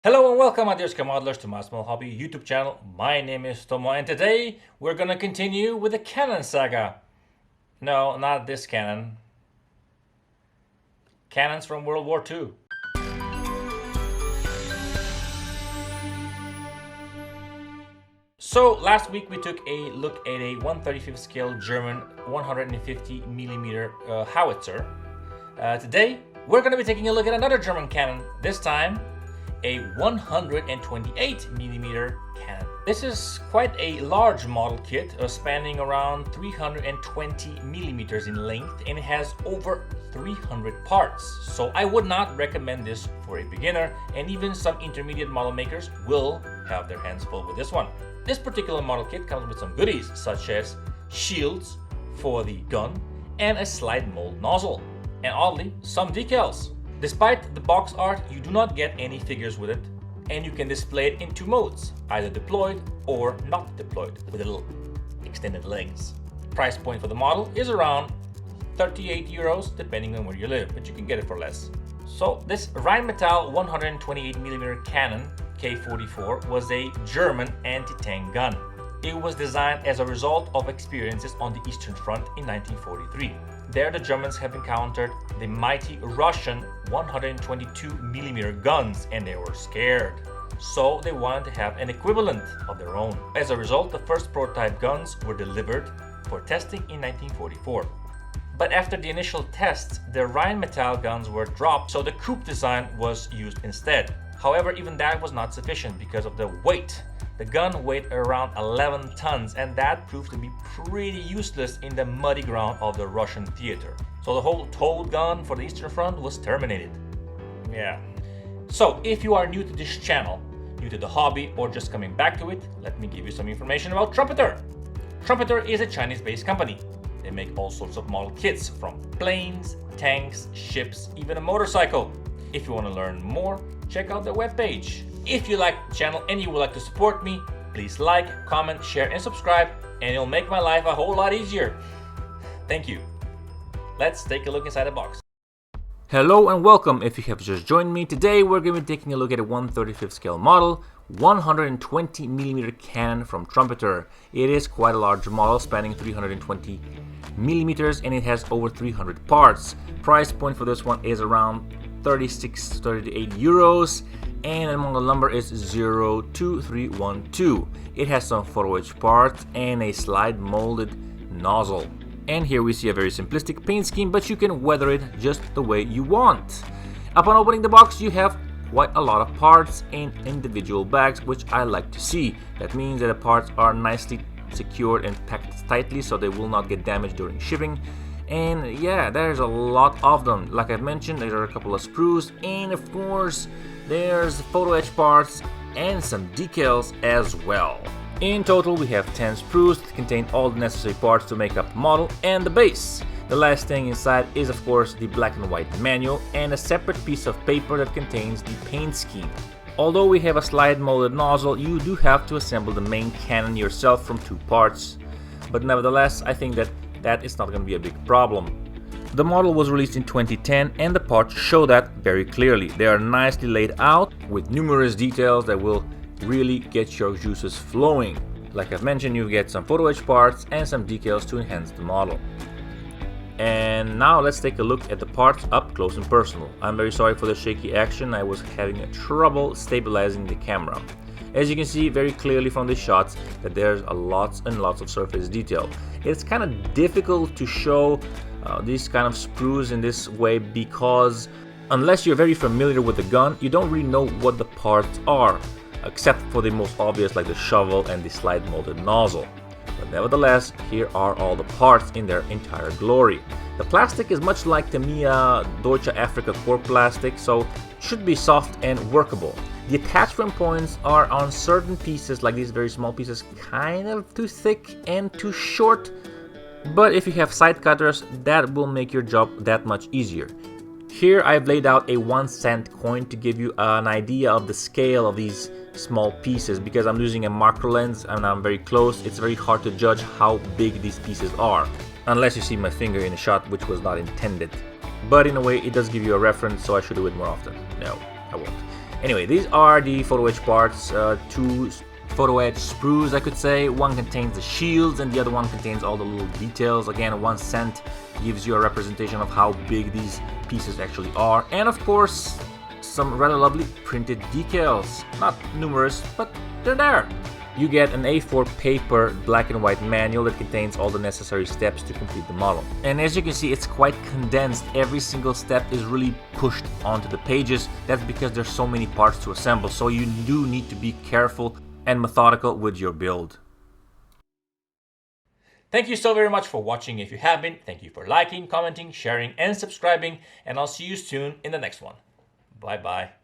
Hello and welcome, my dear scale modelers, to my small hobby YouTube channel. My name is Tomo, and today we're gonna continue with the Canon saga. No, not this Canon. Cannons from World War II. So last week we took a look at a 1/35 scale German 150mm howitzer. Today we're gonna be taking a look at another German cannon. This time a 128mm cannon. This is quite a large model kit, spanning around 320mm in length, and it has over 300 parts. So I would not recommend this for a beginner, and even some intermediate model makers will have their hands full with this one. This particular model kit comes with some goodies, such as shields for the gun and a slide mold nozzle, and oddly, some decals. Despite the box art, you do not get any figures with it, and you can display it in two modes, either deployed or not deployed, with little extended legs. Price point for the model is around 38 euros, depending on where you live, but you can get it for less. So this Rheinmetall 128mm Canon K44 was a German anti-tank gun. It was designed as a result of experiences on the Eastern Front in 1943. There the Germans have encountered the mighty Russian 122mm guns, and they were scared. So they wanted to have an equivalent of their own. As a result, the first prototype guns were delivered for testing in 1944. But after the initial tests, the Rheinmetall guns were dropped, so the coupe design was used instead. However, even that was not sufficient because of the weight. The gun weighed around 11 tons, and that proved to be pretty useless in the muddy ground of the Russian theater. So the whole towed gun for the Eastern Front was terminated. Yeah. So if you are new to this channel, new to the hobby, or just coming back to it, let me give you some information about Trumpeter. Trumpeter is a Chinese-based company. They make all sorts of model kits, from planes, tanks, ships, even a motorcycle. If you want to learn more, check out their webpage. If you like the channel and you would like to support me, please like, comment, share, and subscribe, and it'll make my life a whole lot easier. Thank you. Let's take a look inside the box. Hello and welcome. If you have just joined me, today we're going to be taking a look at a 1/35 scale model 120mm Canon from Trumpeter. It is quite a large model, spanning 320mm, and it has over 300 parts. Price point for this one is around 38 euros, and the model number is 02312. It has some photo etch parts and a slide molded nozzle. And here we see a very simplistic paint scheme, but you can weather it just the way you want. Upon opening the box, you have quite a lot of parts in individual bags, which I like to see. That means that the parts are nicely secured and packed tightly so they will not get damaged during shipping. And yeah, there's a lot of them. Like I've mentioned, there are a couple of sprues, and of course there's photo etch parts and some decals as well. In total, we have 10 sprues that contain all the necessary parts to make up the model and the base. The last thing inside is of course the black and white manual and a separate piece of paper that contains the paint scheme. Although we have a slide molded nozzle, you do have to assemble the main cannon yourself from two parts. But nevertheless, I think that is not going to be a big problem. The model was released in 2010, and the parts show that very clearly. They are nicely laid out with numerous details that will really get your juices flowing. Like I've mentioned, you get some photo etch parts and some decals to enhance the model. And now let's take a look at the parts up close and personal. I'm very sorry for the shaky action. I was having trouble stabilizing the camera. As you can see very clearly from the shots that there's lots and lots of surface detail. It's kind of difficult to show these kind of sprues in this way because unless you're very familiar with the gun, you don't really know what the parts are, except for the most obvious like the shovel and the slide molded nozzle. But nevertheless, here are all the parts in their entire glory. The plastic is much like the Mia Deutsche Afrika Core plastic, so it should be soft and workable. The attachment points are on certain pieces, like these very small pieces, kind of too thick and too short, but if you have side cutters, that will make your job that much easier. Here I've laid out a 1-cent coin to give you an idea of the scale of these small pieces. Because I'm using a macro lens and I'm very close, it's very hard to judge how big these pieces are, unless you see my finger in a shot, which was not intended. But in a way, it does give you a reference, so I should do it more often. No, I won't. Anyway, these are the photo edge parts, two photo edge sprues, I could say. One contains the shields and the other one contains all the little details. Again, 1 cent gives you a representation of how big these pieces actually are. And of course, some rather lovely printed decals. Not numerous, but they're there. You get an A4 paper black and white manual that contains all the necessary steps to complete the model. And as you can see, it's quite condensed. Every single step is really pushed onto the pages. That's because there's so many parts to assemble, so you do need to be careful and methodical with your build. Thank you so very much for watching. If you have been, thank you for liking, commenting, sharing, and subscribing, and I'll see you soon in the next one. Bye bye.